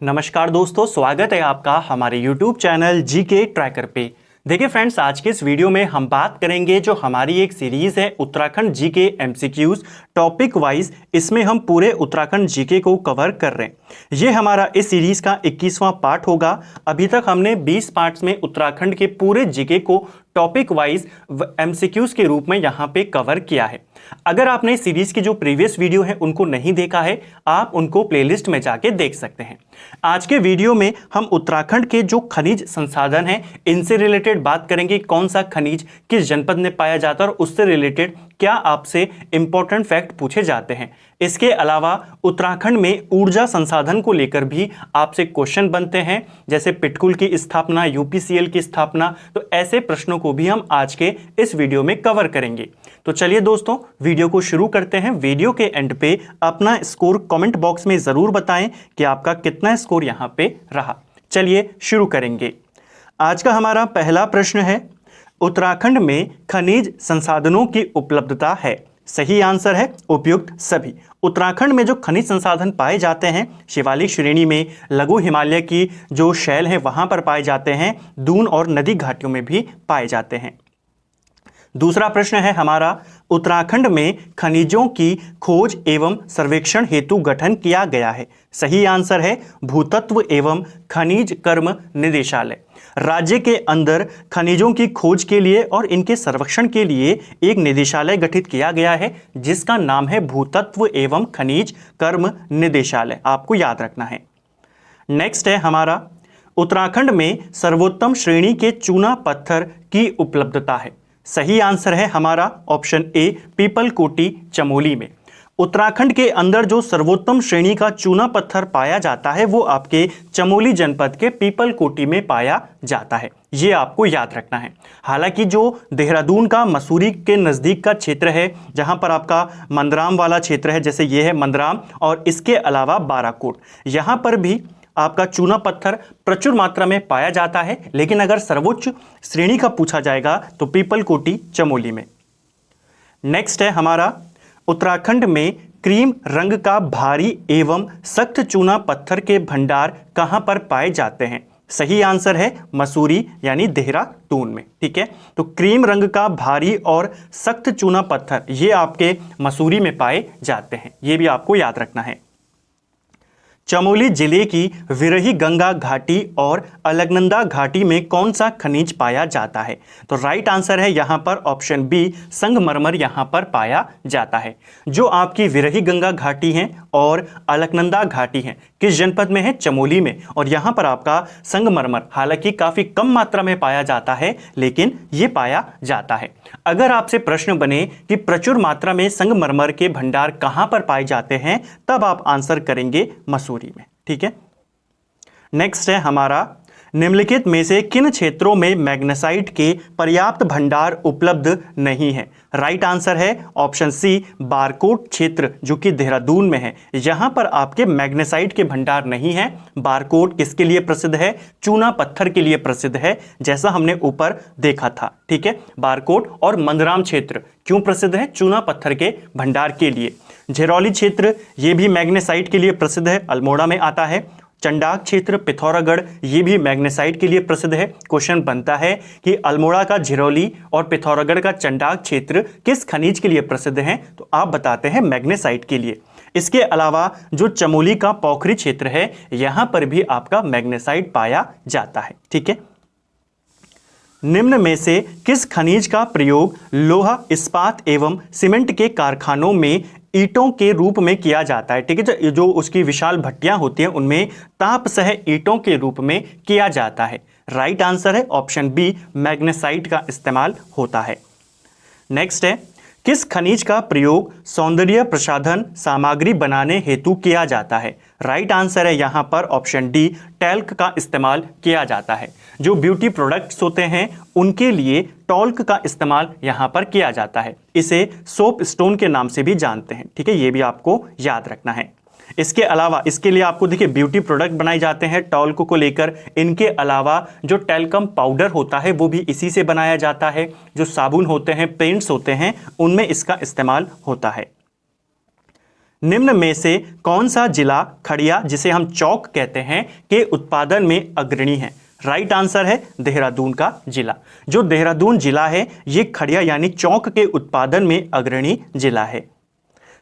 नमस्कार दोस्तों, स्वागत है आपका हमारे YouTube चैनल जीके ट्रैकर पे। देखिए फ्रेंड्स, आज के इस वीडियो में हम बात करेंगे जो हमारी एक सीरीज़ है Uttarakhand GK MCQs topic wise. इसमें हम पूरे उत्तराखंड जीके को कवर कर रहे हैं। ये हमारा इस सीरीज़ का 21वां पार्ट होगा। अभी तक हमने 20 पार्ट्स में उत्तराखंड के पूरे जीके को टॉपिक वाइज एमसीक्यूज के रूप में यहाँ पे कवर किया है। अगर आपने सीरीज की जो प्रीवियस वीडियो है उनको नहीं देखा है, आप उनको प्लेलिस्ट में जाके देख सकते हैं। आज के वीडियो में हम उत्तराखंड के जो खनिज संसाधन हैं इनसे रिलेटेड बात करेंगे। कौन सा खनिज किस जनपद में पाया जाता है और उससे रिलेटेड क्या आपसे इंपॉर्टेंट फैक्ट पूछे जाते हैं। इसके अलावा उत्तराखंड में ऊर्जा संसाधन को लेकर भी आपसे क्वेश्चन बनते हैं, जैसे पिटकुल की स्थापना, यूपीसीएल की स्थापना। तो ऐसे प्रश्नों को भी हम आज के इस वीडियो में कवर करेंगे। तो चलिए दोस्तों, वीडियो को शुरू करते हैं। वीडियो के एंड पे अपना स्कोर कमेंट बॉक्स में जरूर बताएं कि आपका कितना स्कोर यहां पे रहा। चलिए शुरू करेंगे। आज का हमारा पहला प्रश्न है, उत्तराखंड में खनिज संसाधनों की उपलब्धता है। सही आंसर है उपयुक्त सभी। उत्तराखंड में जो खनिज संसाधन पाए जाते हैं शिवालिक श्रेणी में, लघु हिमालय की जो शैल है वहां पर पाए जाते हैं, दून और नदी घाटियों में भी पाए जाते हैं। दूसरा प्रश्न है हमारा, उत्तराखंड में खनिजों की खोज एवं सर्वेक्षण हेतु गठन किया गया है। सही आंसर है भूतत्व एवं खनिज कर्म निदेशालय। राज्य के अंदर खनिजों की खोज के लिए और इनके सर्वेक्षण के लिए एक निदेशालय गठित किया गया है जिसका नाम है भूतत्व एवं खनिज कर्म निदेशालय। आपको याद रखना है। नेक्स्ट है हमारा, उत्तराखंड में सर्वोत्तम श्रेणी के चूना पत्थर की उपलब्धता है। सही आंसर है हमारा ऑप्शन ए, पीपल कोटी चमोली में। उत्तराखंड के अंदर जो सर्वोत्तम श्रेणी का चूना पत्थर पाया जाता है वो आपके चमोली जनपद के पीपल कोटी में पाया जाता है। ये आपको याद रखना है। हालांकि जो देहरादून का मसूरी के नज़दीक का क्षेत्र है, जहां पर आपका मंदराम वाला क्षेत्र है, जैसे ये है मंदराम, और इसके अलावा बाराकोट, यहां पर भी आपका चूना पत्थर प्रचुर मात्रा में पाया जाता है। लेकिन अगर सर्वोच्च श्रेणी का पूछा जाएगा तो पीपल कोटी चमोली में। नेक्स्ट है हमारा, उत्तराखंड में क्रीम रंग का भारी एवं सख्त चूना पत्थर के भंडार कहां पर पाए जाते हैं। सही आंसर है मसूरी यानी देहरादून में। ठीक है, तो क्रीम रंग का भारी और सख्त चूना पत्थर ये आपके मसूरी में पाए जाते हैं। ये भी आपको याद रखना है। चमोली जिले की विरही गंगा घाटी और अलकनंदा घाटी में कौन सा खनिज पाया जाता है। तो राइट आंसर है यहां पर ऑप्शन बी, संगमरमर यहां पर पाया जाता है। जो आपकी विरही गंगा घाटी है और अलकनंदा घाटी है किस जनपद में है, चमोली में। और यहां पर आपका संगमरमर हालांकि काफी कम मात्रा में पाया जाता है, लेकिन यह पाया जाता है। अगर आपसे प्रश्न बने कि प्रचुर मात्रा में संगमरमर के भंडार कहां पर पाए जाते हैं, तब आप आंसर करेंगे मसूरी में। ठीक है, नेक्स्ट है हमारा, निम्नलिखित में से किन क्षेत्रों में मैग्नेसाइट के पर्याप्त भंडार उपलब्ध नहीं है। राइट आंसर है ऑप्शन सी, बारकोट क्षेत्र जो कि देहरादून में है। यहां पर आपके मैग्नेसाइट के भंडार नहीं है। बारकोट किसके लिए प्रसिद्ध है, चूना पत्थर के लिए प्रसिद्ध है, जैसा हमने ऊपर देखा था। ठीक है, बारकोट और मंदराम क्षेत्र क्यों प्रसिद्ध है, चूना पत्थर के भंडार के लिए। झिरौली क्षेत्र ये भी मैग्नेसाइट के लिए प्रसिद्ध है, अल्मोड़ा में आता है। चंडाक क्षेत्र, पिथौरागढ़ ये भी मैग्नेसाइट के लिए प्रसिद्ध है। क्वेश्चन बनता है कि अल्मोड़ा का झिरौली और पिथौरागढ़ का चंडाक क्षेत्र किस खनिज के लिए प्रसिद्ध हैं, तो आप बताते हैं मैग्नेसाइट के लिए। इसके अलावा जो चमोली का पोखरी क्षेत्र है यहां पर भी आपका मैग्नेसाइट पाया जाता है। ठीक है, निम्न में से किस खनिज का प्रयोग लोहा, इस्पात एवं सीमेंट के कारखानों में ईंटों के रूप में किया जाता है। ठीक है, जो उसकी विशाल भट्टियां होती हैं उनमें ताप सह ईंटों के रूप में किया जाता है। राइट आंसर है ऑप्शन बी, मैग्नेसाइट का इस्तेमाल होता है। नेक्स्ट है, किस खनिज का प्रयोग सौंदर्य प्रसाधन सामग्री बनाने हेतु किया जाता है। राइट आंसर है यहां पर ऑप्शन डी, टैल्क का इस्तेमाल किया जाता है। जो ब्यूटी प्रोडक्ट्स होते हैं उनके लिए टॉल्क का इस्तेमाल यहां पर किया जाता है। इसे सोप स्टोन के नाम से भी जानते हैं। ठीक है, ये भी आपको याद रखना है। इसके अलावा इसके लिए आपको देखिए ब्यूटी प्रोडक्ट बनाए जाते हैं टॉल्क को लेकर। इनके अलावा जो टैल्कम पाउडर होता है वो भी इसी से बनाया जाता है। जो साबुन होते हैं, पेंट्स होते हैं, उनमें इसका इस्तेमाल होता है। निम्न में से कौन सा जिला खड़िया, जिसे हम चौक कहते हैं, के उत्पादन में अग्रणी है? राइट आंसर है देहरादून का जिला। जो देहरादून जिला है ये खड़िया यानी चौक के उत्पादन में अग्रणी जिला है।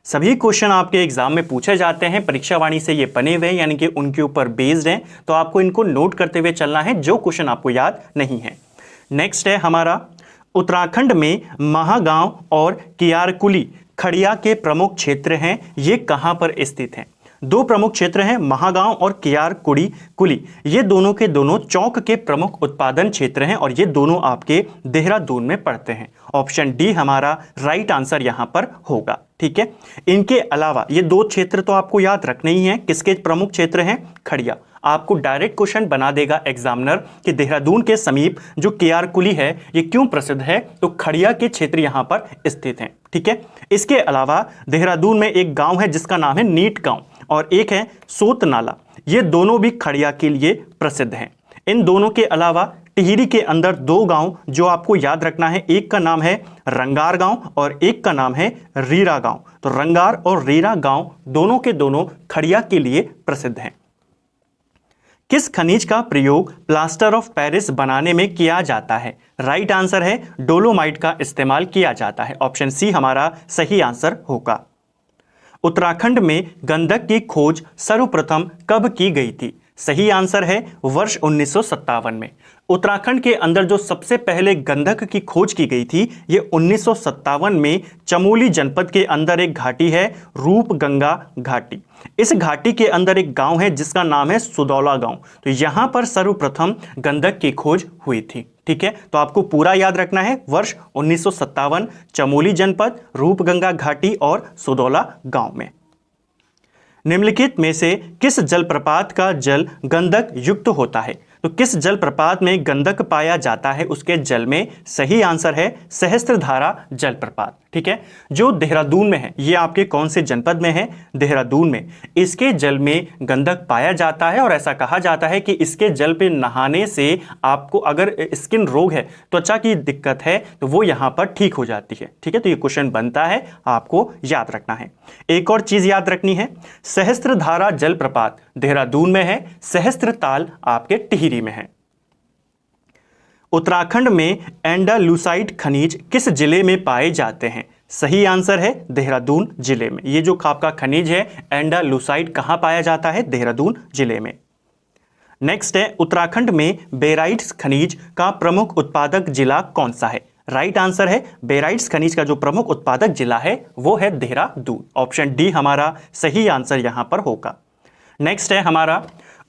सभी क्वेश्चन आपके एग्जाम में पूछे जाते हैं, परीक्षा वाणी से ये बने हुए हैं, यानी कि उनके ऊपर बेस्ड हैं, तो आपको इनको नोट करते हुए चलना है जो क्वेश्चन आपको याद नहीं है। नेक्स्ट है हमारा, उत्तराखंड में महागांव और कियारकुली खड़िया के प्रमुख क्षेत्र हैं, ये कहां पर स्थित हैं? दो प्रमुख क्षेत्र हैं, महागांव और कियारकुली, ये दोनों के दोनों चौक के प्रमुख उत्पादन क्षेत्र हैं और ये दोनों आपके देहरादून में पड़ते हैं। ऑप्शन डी हमारा राइट आंसर यहां पर होगा। ठीक है, इनके अलावा ये दो क्षेत्र तो आपको याद रखने ही हैं। किसके प्रमुख क्षेत्र हैं? खड़िया। आपको डायरेक्ट क्वेश्चन बना देगा एग्जामिनर कि देहरादून के समीप जो कियारकुली है ये क्यों प्रसिद्ध है, तो खड़िया के क्षेत्र यहां पर स्थित हैं। ठीक है, इसके अलावा देहरादून में एक गांव है जिसका नाम है नीट गांव और एक है सोत नाला, ये दोनों भी खड़िया के लिए प्रसिद्ध हैं। इन दोनों के अलावा टिहरी के अंदर दो गांव जो आपको याद रखना है, एक का नाम है रंगार गांव और एक का नाम है रीरा गांव। तो रंगार और रीरा गांव दोनों के दोनों खड़िया के लिए प्रसिद्ध हैं। किस खनिज का प्रयोग प्लास्टर ऑफ पेरिस बनाने में किया जाता है? राइट आंसर है डोलोमाइट का इस्तेमाल किया जाता है। ऑप्शन सी हमारा सही आंसर होगा। उत्तराखंड में गंधक की खोज सर्वप्रथम कब की गई थी? सही आंसर है वर्ष 1957 में। उत्तराखंड के अंदर जो सबसे पहले गंधक की खोज की गई थी ये 1957 में चमोली जनपद के अंदर एक घाटी है, रूपगंगा घाटी। इस घाटी के अंदर एक गांव है जिसका नाम है सुदौला गांव। तो यहां पर सर्वप्रथम गंधक की खोज हुई थी। ठीक है, तो आपको पूरा याद रखना है, वर्ष 1957, चमोली जनपद, रूपगंगा घाटी और सुदौला गांव में। निम्नलिखित में से किस जलप्रपात का जल गंधक युक्त होता है? तो किस जलप्रपात में गंधक पाया जाता है उसके जल में? सही आंसर है सहस्त्रधारा जलप्रपात। ठीक है, जो देहरादून में है, ये आपके कौन से जनपद में है? देहरादून में। इसके जल में गंधक पाया जाता है और ऐसा कहा जाता है कि इसके जल पे नहाने से आपको अगर स्किन रोग है, त्वचा की दिक्कत है, तो वो यहाँ पर ठीक हो जाती है। ठीक है, तो ये क्वेश्चन बनता है, आपको याद रखना है। एक और चीज याद रखनी है, सहस्त्रधारा जलप्रपात देहरादून में है, सहस्त्रताल आपके टिहरी में है। उत्तराखंड में एंडालुसाइट खनिज किस जिले में पाए जाते हैं? सही आंसर है देहरादून जिले में। ये जो आपका खनिज है एंडालुसाइट कहां पाया जाता है? देहरादून जिले में। नेक्स्ट है, उत्तराखंड में बेराइट्स खनिज का प्रमुख उत्पादक जिला कौन सा है? राइट आंसर है बेराइट्स खनिज का जो प्रमुख उत्पादक जिला है वो है देहरादून। ऑप्शन डी हमारा सही आंसर यहां पर होगा। नेक्स्ट है हमारा,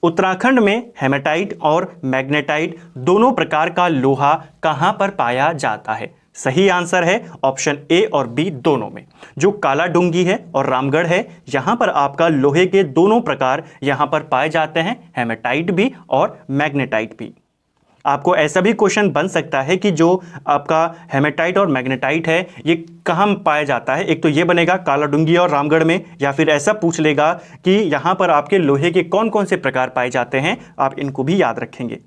उत्तराखंड में हेमेटाइट और मैग्नेटाइट दोनों प्रकार का लोहा कहां पर पाया जाता है? सही आंसर है ऑप्शन ए और बी दोनों में। जो काला डूंगी है और रामगढ़ है, यहां पर आपका लोहे के दोनों प्रकार यहां पर पाए जाते हैं, हेमेटाइट भी और मैग्नेटाइट भी। आपको ऐसा भी क्वेश्चन बन सकता है कि जो आपका हेमेटाइट और मैग्नेटाइट है ये कहाँ पाया जाता है? एक तो ये बनेगा कालाडूंगी और रामगढ़ में, या फिर ऐसा पूछ लेगा कि यहाँ पर आपके लोहे के कौन कौन से प्रकार पाए जाते हैं, आप इनको भी याद रखेंगे।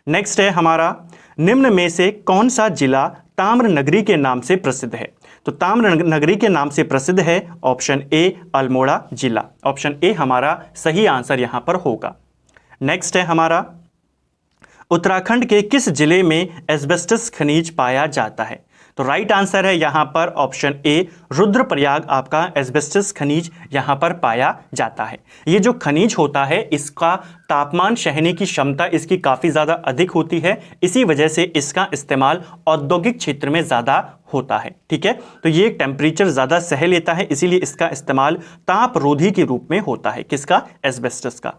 नेक्स्ट है हमारा, निम्न में से कौन सा जिला ताम्र नगरी के नाम से प्रसिद्ध है? तो ताम्र नगरी के नाम से प्रसिद्ध है ऑप्शन ए अल्मोड़ा जिला। ऑप्शन ए हमारा सही आंसर यहाँ पर होगा। नेक्स्ट है हमारा, उत्तराखंड के किस जिले में एस्बेस्टस खनिज पाया जाता है? तो राइट आंसर है यहां पर ऑप्शन ए रुद्रप्रयाग आपका एस्बेस्टस खनिज यहां पर पाया जाता है। ये जो खनिज होता है इसका तापमान सहने की क्षमता इसकी काफ़ी ज़्यादा अधिक होती है, इसी वजह से इसका इस्तेमाल औद्योगिक क्षेत्र में ज़्यादा होता है। ठीक है, तो ये टेम्परेचर ज़्यादा सह लेता है, इसीलिए इसका इस्तेमाल तापरोधी के रूप में होता है। किसका? एस्बेस्टस का।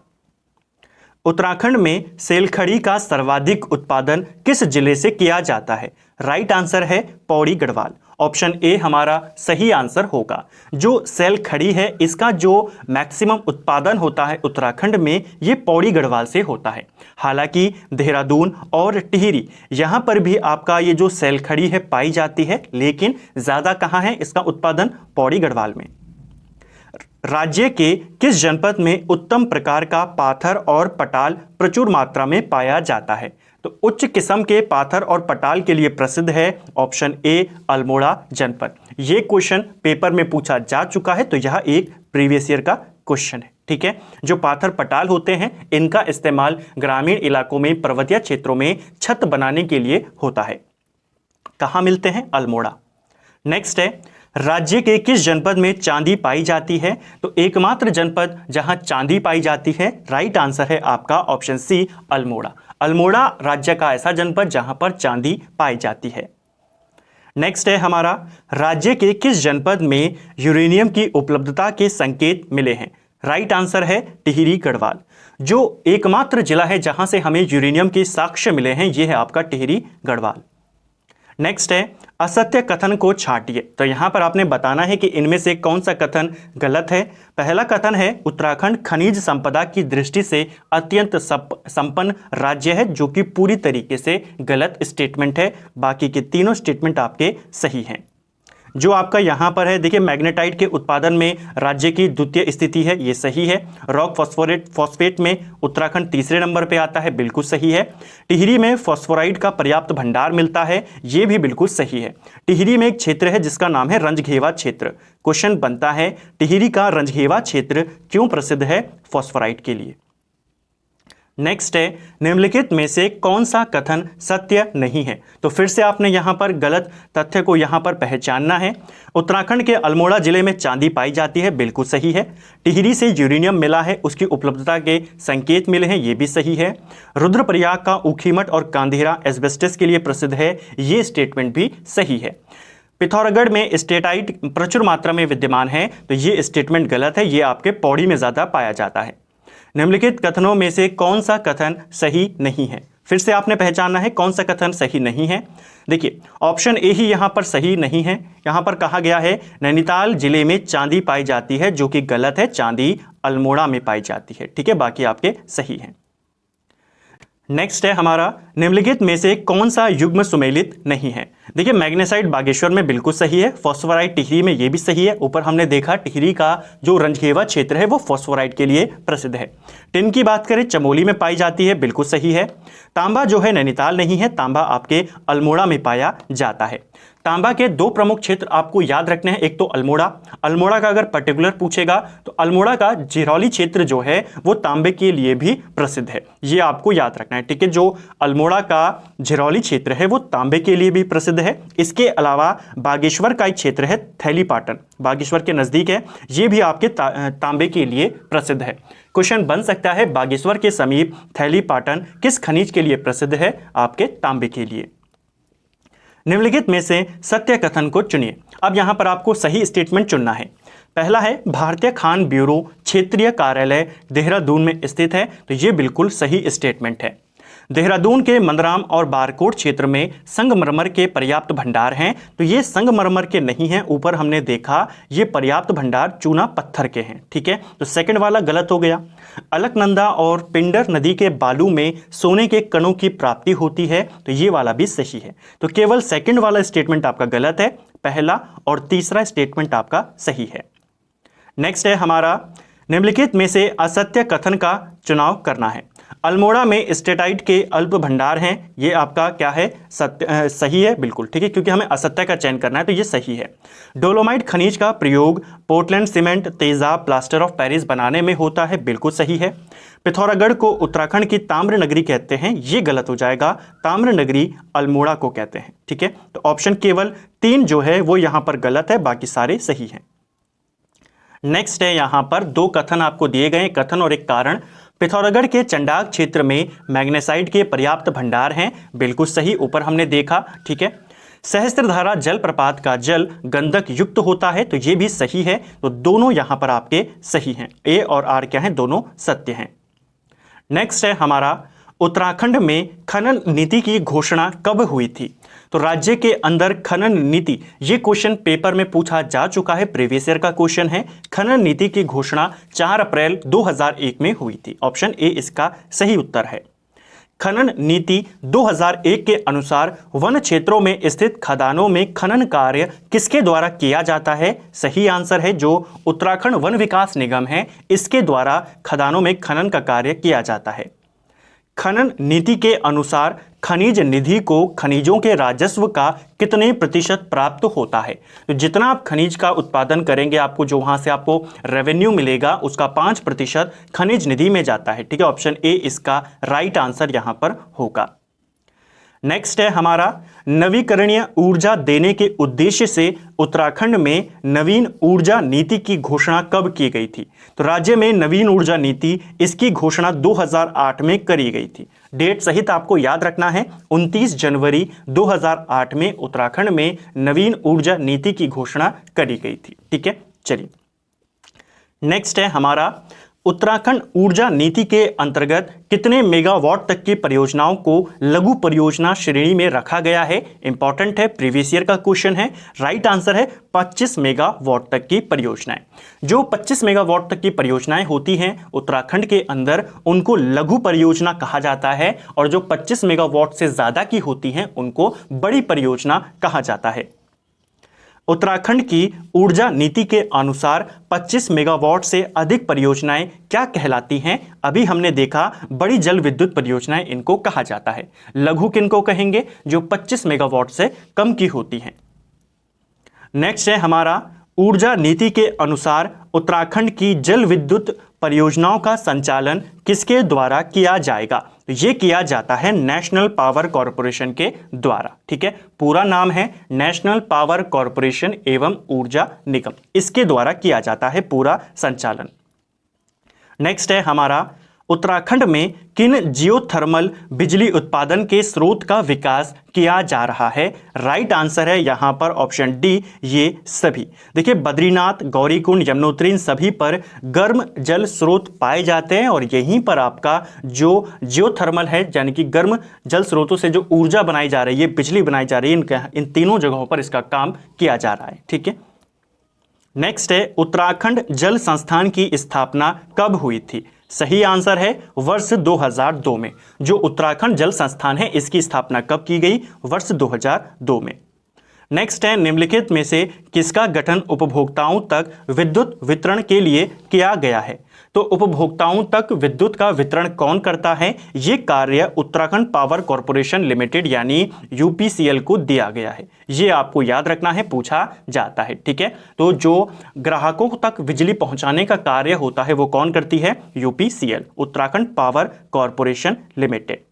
उत्तराखंड में सेलखड़ी का सर्वाधिक उत्पादन किस जिले से किया जाता है? राइट आंसर है पौड़ी गढ़वाल। ऑप्शन ए हमारा सही आंसर होगा। जो सेलखड़ी है इसका जो मैक्सिमम उत्पादन होता है उत्तराखंड में, ये पौड़ी गढ़वाल से होता है। हालांकि देहरादून और टिहरी यहाँ पर भी आपका ये जो सेलखड़ी है पाई जाती है, लेकिन ज़्यादा कहाँ है इसका उत्पादन? पौड़ी गढ़वाल में। राज्य के किस जनपद में उत्तम प्रकार का पाथर और पटाल प्रचुर मात्रा में पाया जाता है? तो उच्च किस्म के पाथर और पटाल के लिए प्रसिद्ध है ऑप्शन ए अल्मोड़ा जनपद। ये क्वेश्चन पेपर में पूछा जा चुका है, तो यह एक प्रीवियस ईयर का क्वेश्चन है। ठीक है, जो पाथर पटाल होते हैं इनका इस्तेमाल ग्रामीण इलाकों में, पर्वतीय क्षेत्रों में छत बनाने के लिए होता है। कहां मिलते हैं? अल्मोड़ा। नेक्स्ट है, राज्य के किस जनपद में चांदी पाई जाती है? तो एकमात्र जनपद जहां चांदी पाई जाती है, राइट आंसर है आपका ऑप्शन सी अल्मोड़ा। अल्मोड़ा राज्य का ऐसा जनपद जहां पर चांदी पाई जाती है। नेक्स्ट है हमारा, राज्य के किस जनपद में यूरेनियम की उपलब्धता के संकेत मिले हैं? राइट आंसर है टिहरी गढ़वाल। जो एकमात्र जिला है जहां से हमें यूरेनियम के साक्ष्य मिले हैं, यह है आपका टिहरी गढ़वाल। नेक्स्ट है, असत्य कथन को छांटिए। तो यहां पर आपने बताना है कि इनमें से कौन सा कथन गलत है। पहला कथन है, उत्तराखंड खनिज संपदा की दृष्टि से अत्यंत संपन्न राज्य है, जो कि पूरी तरीके से गलत स्टेटमेंट है। बाकी के तीनों स्टेटमेंट आपके सही हैं। जो आपका यहाँ पर है, देखिए मैग्नेटाइट के उत्पादन में राज्य की द्वितीय स्थिति है, ये सही है। रॉक फॉस्फेट में उत्तराखंड तीसरे नंबर पे आता है, बिल्कुल सही है। टिहरी में फॉस्फोराइड का पर्याप्त भंडार मिलता है, ये भी बिल्कुल सही है। टिहरी में एक क्षेत्र है जिसका नाम है रंजघेवा क्षेत्र। क्वेश्चन बनता है, टिहरी का रंजघेवा क्षेत्र क्यों प्रसिद्ध है? फॉस्फोराइड के लिए। नेक्स्ट है, निम्नलिखित में से कौन सा कथन सत्य नहीं है? तो फिर से आपने यहां पर गलत तथ्य को यहां पर पहचानना है। उत्तराखंड के अल्मोड़ा जिले में चांदी पाई जाती है, बिल्कुल सही है। टिहरी से यूरेनियम मिला है, उसकी उपलब्धता के संकेत मिले हैं, ये भी सही है। रुद्रप्रयाग का ऊखीमठ और कांधेरा एस्बेस्टस के लिए प्रसिद्ध है, ये स्टेटमेंट भी सही है। पिथौरागढ़ में स्टेटाइट प्रचुर मात्रा में विद्यमान है, तो ये स्टेटमेंट गलत है, ये आपके पौड़ी में ज्यादा पाया जाता है। निम्नलिखित कथनों में से कौन सा कथन सही नहीं है? फिर से आपने पहचानना है कौन सा कथन सही नहीं है। देखिए ऑप्शन ए ही यहां पर सही नहीं है। यहां पर कहा गया है नैनीताल जिले में चांदी पाई जाती है, जो कि गलत है। चांदी अल्मोड़ा में पाई जाती है। ठीक है, बाकी आपके सही हैं। नेक्स्ट है हमारा, निम्नलिखित में से कौन सा युग्म सुमेलित नहीं है? देखिए मैग्नेसाइट बागेश्वर में बिल्कुल सही है, फॉस्फोराइट टिहरी में ये भी सही है। ऊपर हमने देखा टिहरी का जो रंजघेवा क्षेत्र है वो फॉस्फोराइट के लिए प्रसिद्ध है। टिन की बात करें चमोली में पाई जाती है, बिल्कुल सही है। तांबा जो है नैनीताल नहीं है, तांबा आपके अल्मोड़ा में पाया जाता है। तांबा के दो प्रमुख क्षेत्र आपको याद रखने हैं, एक तो अल्मोड़ा। अल्मोड़ा का अगर पर्टिकुलर पूछेगा तो अल्मोड़ा का झिरौली क्षेत्र जो है वो तांबे के लिए भी प्रसिद्ध है, ये आपको याद रखना है। ठीक है, जो अल्मोड़ा का झिरौली क्षेत्र है वो तांबे के लिए भी प्रसिद्ध है। इसके अलावा बागेश्वर का एक क्षेत्र है थैलीपाटन, बागेश्वर के नजदीक है, ये भी आपके तांबे के लिए प्रसिद्ध है। क्वेश्चन बन सकता है, बागेश्वर के समीप थैलीपाटन किस खनिज के लिए प्रसिद्ध है? आपके तांबे के लिए। निम्नलिखित में से सत्य कथन को चुनिए। अब यहां पर आपको सही स्टेटमेंट चुनना है। पहला है, भारतीय खान ब्यूरो क्षेत्रीय कार्यालय देहरादून में स्थित है, तो ये बिल्कुल सही स्टेटमेंट है। देहरादून के मंदराम और बारकोट क्षेत्र में संगमरमर के पर्याप्त भंडार हैं, तो ये संगमरमर के नहीं हैं। ऊपर हमने देखा ये पर्याप्त भंडार चूना पत्थर के हैं। ठीक है, तो सेकंड वाला गलत हो गया। अलकनंदा और पिंडर नदी के बालू में सोने के कणों की प्राप्ति होती है, तो ये वाला भी सही है। तो केवल सेकंड वाला स्टेटमेंट आपका गलत है, पहला और तीसरा स्टेटमेंट आपका सही है। नेक्स्ट है हमारा, निम्नलिखित में से असत्य कथन का चुनाव करना है। अल्मोड़ा में स्टेटाइट के अल्प भंडार हैं, ये आपका क्या है? सत्य सही है, बिल्कुल ठीक है, क्योंकि हमें असत्य का चयन करना है, तो ये सही है। डोलोमाइट खनिज का प्रयोग पोर्टलैंड सीमेंट, तेजाब, प्लास्टर ऑफ पेरिस बनाने में होता है, बिल्कुल सही है। पिथौरागढ़ को उत्तराखंड की ताम्र नगरी कहते हैं, ये गलत हो जाएगा, ताम्र नगरी अल्मोड़ा को कहते हैं। ठीक है, तो ऑप्शन केवल 3 जो है वो यहां पर गलत है, बाकी सारे सही हैं। नेक्स्ट है, यहां पर 2 कथन आपको दिए गए, कथन और एक कारण। पिथौरागढ़ के चंडाक क्षेत्र में मैग्नेसाइट के पर्याप्त भंडार हैं, बिल्कुल सही, ऊपर हमने देखा। ठीक है, सहस्त्रधारा जलप्रपात का जल गंधक युक्त होता है, तो ये भी सही है। तो दोनों यहां पर आपके सही हैं, ए और आर क्या हैं? दोनों सत्य हैं। नेक्स्ट है हमारा, उत्तराखंड में खनन नीति की घोषणा कब हुई थी? तो राज्य के अंदर खनन नीति, ये क्वेश्चन पेपर में पूछा जा चुका है, प्रीवियस ईयर का क्वेश्चन है। खनन नीति की घोषणा 4 अप्रैल 2001 में हुई थी। ऑप्शन ए इसका सही उत्तर है। खनन नीति 2001 के अनुसार वन क्षेत्रों में स्थित खदानों में खनन कार्य किसके द्वारा किया जाता है? सही आंसर है जो उत्तराखंड वन विकास निगम है, इसके द्वारा खदानों में खनन का कार्य किया जाता है। खनन नीति के अनुसार खनिज निधि को खनिजों के राजस्व का कितने प्रतिशत प्राप्त होता है? तो जितना आप खनिज का उत्पादन करेंगे, आपको जो वहां से आपको रेवेन्यू मिलेगा उसका 5% खनिज निधि में जाता है। ठीक है, ऑप्शन ए इसका राइट आंसर यहां पर होगा। नेक्स्ट है हमारा नवीकरणीय ऊर्जा देने के उद्देश्य से उत्तराखंड में नवीन ऊर्जा नीति की घोषणा कब की गई थी? तो राज्य में नवीन ऊर्जा नीति, इसकी घोषणा 2008 में करी गई थी। डेट सहित आपको याद रखना है, 29 जनवरी 2008 में उत्तराखंड में नवीन ऊर्जा नीति की घोषणा करी गई थी। ठीक है, चलिए नेक्स्ट है हमारा उत्तराखंड ऊर्जा नीति के अंतर्गत कितने मेगावाट तक की परियोजनाओं को लघु परियोजना श्रेणी में रखा गया है? इंपॉर्टेंट है, प्रीवियस ईयर का क्वेश्चन है। राइट आंसर है 25 मेगावाट तक की परियोजनाएं। जो 25 मेगावाट तक की परियोजनाएं होती हैं उत्तराखंड के अंदर, उनको लघु परियोजना कहा जाता है, और जो 25 मेगावाट से ज्यादा की होती हैं उनको बड़ी परियोजना कहा जाता है। उत्तराखंड की ऊर्जा नीति के अनुसार 25 मेगावाट से अधिक परियोजनाएं क्या कहलाती हैं? अभी हमने देखा बड़ी जल विद्युत परियोजनाएं इनको कहा जाता है। लघु किनको कहेंगे? जो 25 मेगावाट से कम की होती हैं। नेक्स्ट है हमारा ऊर्जा नीति के अनुसार उत्तराखंड की जल विद्युत परियोजनाओं का संचालन किसके द्वारा किया जाएगा? तो ये किया जाता है नेशनल पावर कॉरपोरेशन के द्वारा। ठीक है, पूरा नाम है नेशनल पावर कॉरपोरेशन एवं ऊर्जा निगम, इसके द्वारा किया जाता है पूरा संचालन। नेक्स्ट है हमारा उत्तराखंड में किन जियोथर्मल बिजली उत्पादन के स्रोत का विकास किया जा रहा है? राइट आंसर है यहां पर ऑप्शन डी, ये सभी। देखिए बद्रीनाथ, गौरीकुंड, यमुनोत्री, इन सभी पर गर्म जल स्रोत पाए जाते हैं, और यहीं पर आपका जो जियोथर्मल है यानी कि गर्म जल स्रोतों से जो ऊर्जा बनाई जा रही है, बिजली बनाई जा रही है, इन तीनों जगहों पर इसका काम किया जा रहा है। ठीक है, नेक्स्ट है उत्तराखंड जल संस्थान की स्थापना कब हुई थी? सही आंसर है वर्ष 2002 में। जो उत्तराखंड जल संस्थान है इसकी स्थापना कब की गई? वर्ष 2002 में। नेक्स्ट है निम्नलिखित में से किसका गठन उपभोक्ताओं तक विद्युत वितरण के लिए किया गया है? तो उपभोक्ताओं तक विद्युत का वितरण कौन करता है? ये कार्य उत्तराखंड पावर कॉरपोरेशन लिमिटेड यानी यूपीसीएल को दिया गया है। ये आपको याद रखना है, पूछा जाता है। ठीक है, तो जो ग्राहकों तक बिजली पहुंचाने का कार्य होता है वो कौन करती है? UPCL, Uttarakhand power corporation limited.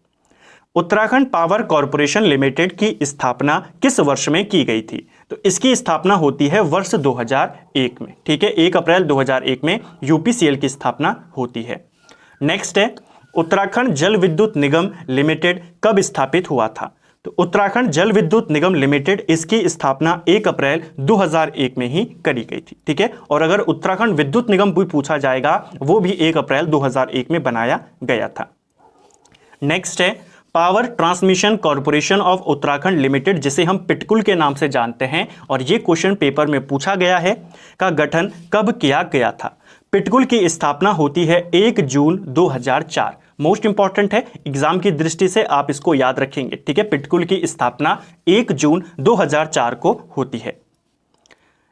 Uttarakhand power corporation limited की स्थापना किस वर्ष में की गई थी? तो इसकी स्थापना होती है वर्ष 2001 में। ठीक है, 1 अप्रैल 2001 में यूपीसीएल की स्थापना होती है। नेक्स्ट है उत्तराखंड जल विद्युत निगम लिमिटेड कब स्थापित हुआ था? तो उत्तराखंड जल विद्युत निगम लिमिटेड, इसकी स्थापना 1 अप्रैल 2001 में ही करी गई थी। ठीक है, और अगर उत्तराखंड विद्युत निगम भी पूछा जाएगा, वो भी 1 अप्रैल 2001 में बनाया गया था। नेक्स्ट है power transmission corporation of Uttarakhand limited, जिसे हम पिटकुल के नाम से जानते हैं, और ये क्वेश्चन पेपर में पूछा गया है, का गठन कब किया गया था? पिटकुल की स्थापना होती है 1 जून 2004। मोस्ट इंपॉर्टेंट है, एग्जाम की दृष्टि से आप इसको याद रखेंगे। ठीक है, पिटकुल की स्थापना 1 जून 2004 को होती है।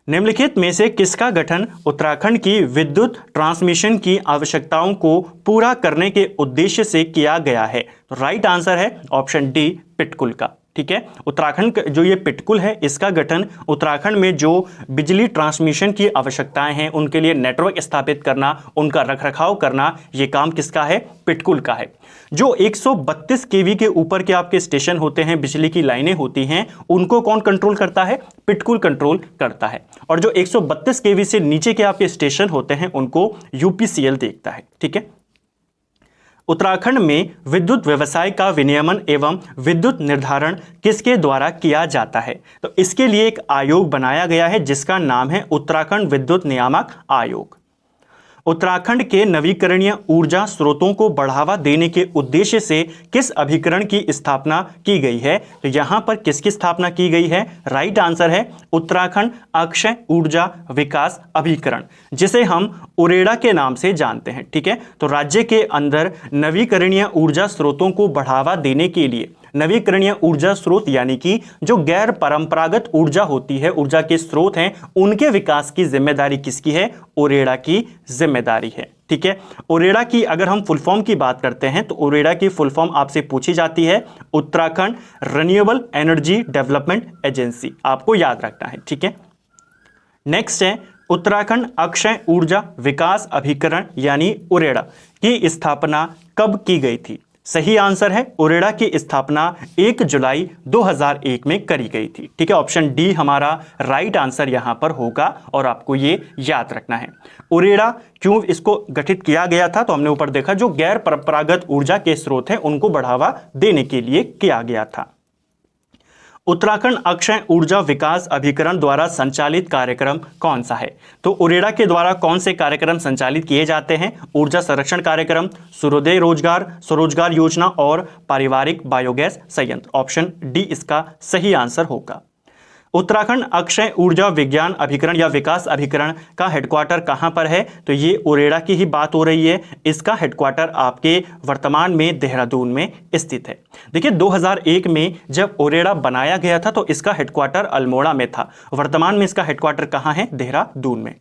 निम्नलिखित में से किसका गठन उत्तराखंड की विद्युत ट्रांसमिशन की आवश्यकताओं को पूरा करने के उद्देश्य से किया गया है? तो राइट आंसर है ऑप्शन डी, पिटकुल का। ठीक है, उत्तराखंड जो ये पिटकुल है इसका गठन उत्तराखंड में जो बिजली ट्रांसमिशन की आवश्यकताएं हैं उनके लिए नेटवर्क स्थापित करना, उनका रखरखाव करना, ये काम किसका है? पिटकुल का है। जो 132 केवी के ऊपर के आपके स्टेशन होते हैं, बिजली की लाइनें होती हैं, उनको कौन कंट्रोल करता है? पिटकुल कंट्रोल करता है। और जो 132 केवी से नीचे के आपके स्टेशन होते हैं उनको यूपीसीएल देखता है। ठीक है, उत्तराखंड में विद्युत व्यवसाय का विनियमन एवं विद्युत निर्धारण किसके द्वारा किया जाता है? तो इसके लिए एक आयोग बनाया गया है जिसका नाम है उत्तराखंड विद्युत नियामक आयोग। उत्तराखंड के नवीकरणीय ऊर्जा स्रोतों को बढ़ावा देने के उद्देश्य से किस अभिकरण की स्थापना की गई है? तो यहां पर किसकी स्थापना की गई है? राइट आंसर है उत्तराखंड अक्षय ऊर्जा विकास अभिकरण, जिसे हम उरेडा के नाम से जानते हैं। ठीक है, तो राज्य के अंदर नवीकरणीय ऊर्जा स्रोतों को बढ़ावा देने के लिए, नवीकरणीय ऊर्जा स्रोत यानी कि जो गैर परंपरागत ऊर्जा होती है, ऊर्जा के स्रोत हैं, उनके विकास की जिम्मेदारी किसकी है? उरेडा की जिम्मेदारी है। ठीक है, उरेडा की अगर हम फुल फॉर्म की बात करते हैं तो उरेडा की फुल फॉर्म आपसे पूछी जाती है Uttarakhand renewable energy development agency, आपको याद रखना है। ठीक है, नेक्स्ट है उत्तराखंड अक्षय ऊर्जा विकास अभिकरण यानी उरेडा की स्थापना कब की गई थी? सही आंसर है उरेडा की स्थापना 1 जुलाई 2001 में करी गई थी। ठीक है, ऑप्शन डी हमारा राइट आंसर यहां पर होगा और आपको ये याद रखना है। उरेडा क्यों इसको गठित किया गया था? तो हमने ऊपर देखा जो गैर परंपरागत ऊर्जा के स्रोत हैं उनको बढ़ावा देने के लिए किया गया था। उत्तराखंड अक्षय ऊर्जा विकास अभिकरण द्वारा संचालित कार्यक्रम कौन सा है? तो उरेडा के द्वारा कौन से कार्यक्रम संचालित किए जाते हैं? ऊर्जा संरक्षण कार्यक्रम, सूर्योदय रोजगार, स्वरोजगार योजना और पारिवारिक बायोगैस संयंत्र। ऑप्शन डी इसका सही आंसर होगा। उत्तराखंड अक्षय ऊर्जा विज्ञान अभिकरण या विकास अभिकरण का हेडक्वार्टर कहां पर है? तो ये उरेडा की ही बात हो रही है। इसका हेडक्वार्टर आपके वर्तमान में देहरादून में स्थित है। देखिए 2001 में जब उरेडा बनाया गया था तो इसका हेडक्वार्टर अल्मोड़ा में था। वर्तमान में इसका हेडक्वार्टर कहां है? देहरादून में।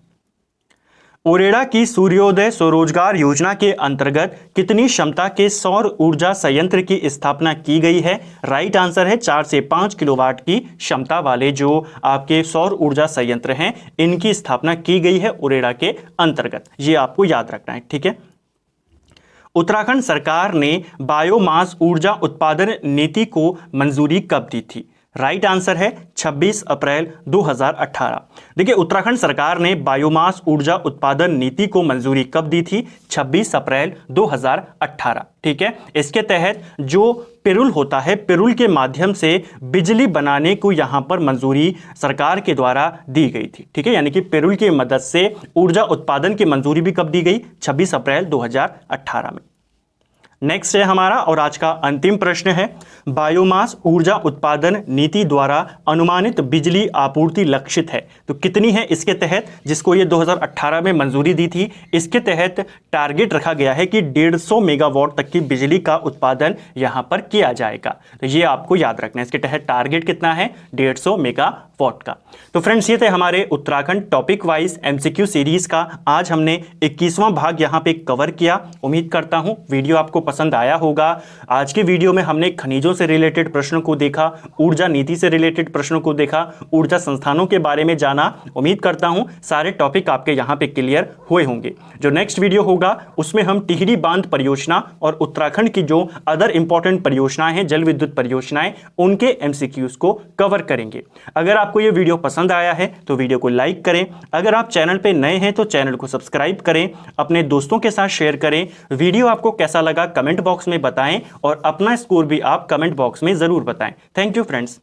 उरेडा की सूर्योदय स्वरोजगार योजना के अंतर्गत कितनी क्षमता के सौर ऊर्जा संयंत्र की स्थापना की गई है? राइट आंसर है 4 से 5 किलोवाट की क्षमता वाले जो आपके सौर ऊर्जा संयंत्र हैं, इनकी स्थापना की गई है उरेडा के अंतर्गत। ये आपको याद रखना है। ठीक है, उत्तराखंड सरकार ने बायोमास ऊर्जा उत्पादन नीति को मंजूरी कब दी थी? राइट आंसर है 26 अप्रैल 2018। देखिए उत्तराखंड सरकार ने बायोमास ऊर्जा उत्पादन नीति को मंजूरी कब दी थी? 26 अप्रैल 2018। ठीक है, इसके तहत जो पिरूल होता है, पिरूल के माध्यम से बिजली बनाने को यहां पर मंजूरी सरकार के द्वारा दी गई थी। ठीक है, यानी कि पिरूल की मदद से ऊर्जा उत्पादन की मंजूरी भी कब दी गई? 26 अप्रैल 2018 में। नेक्स्ट है हमारा और आज का अंतिम प्रश्न है, बायोमास ऊर्जा उत्पादन नीति द्वारा अनुमानित बिजली आपूर्ति लक्षित है तो कितनी है? इसके तहत जिसको ये 2018 में मंजूरी दी थी, इसके तहत टारगेट रखा गया है कि 150 मेगावाट तक की बिजली का उत्पादन यहां पर किया जाएगा। तो ये आपको याद रखना है, इसके तहत टारगेट कितना है? 150 मेगावाट का। तो फ्रेंड्स ये थे हमारे Uttarakhand topic wise MCQ series का। आज हमने 21वां भाग यहां पे कवर किया। उम्मीद करता हूं वीडियो आपको पसंद आया होगा। आज की वीडियो में हमने खनिजों से रिलेटेड प्रश्नों को देखा, ऊर्जा नीति से रिलेटेड प्रश्नों को देखा, ऊर्जा संस्थानों के बारे में जाना। उम्मीद करता हूं सारे टॉपिक आपके यहां पे क्लियर हुए होंगे। जो नेक्स्ट वीडियो होगा उसमें हम टिहरी बांध परियोजना और उत्तराखंड की जो अदर इंपॉर्टेंट परियोजनाएं हैं, जल विद्युत परियोजनाएं, उनके एमसीक्यूज को कवर करेंगे। अगर आपको यह वीडियो पसंद आया है तो वीडियो को लाइक करें। अगर आप चैनल पे नए हैं तो चैनल को सब्सक्राइब करें, अपने दोस्तों के साथ शेयर करें। वीडियो आपको कैसा लगा कमेंट बॉक्स में बताएं और अपना स्कोर भी आप कमेंट बॉक्स में जरूर बताएं। Thank you friends.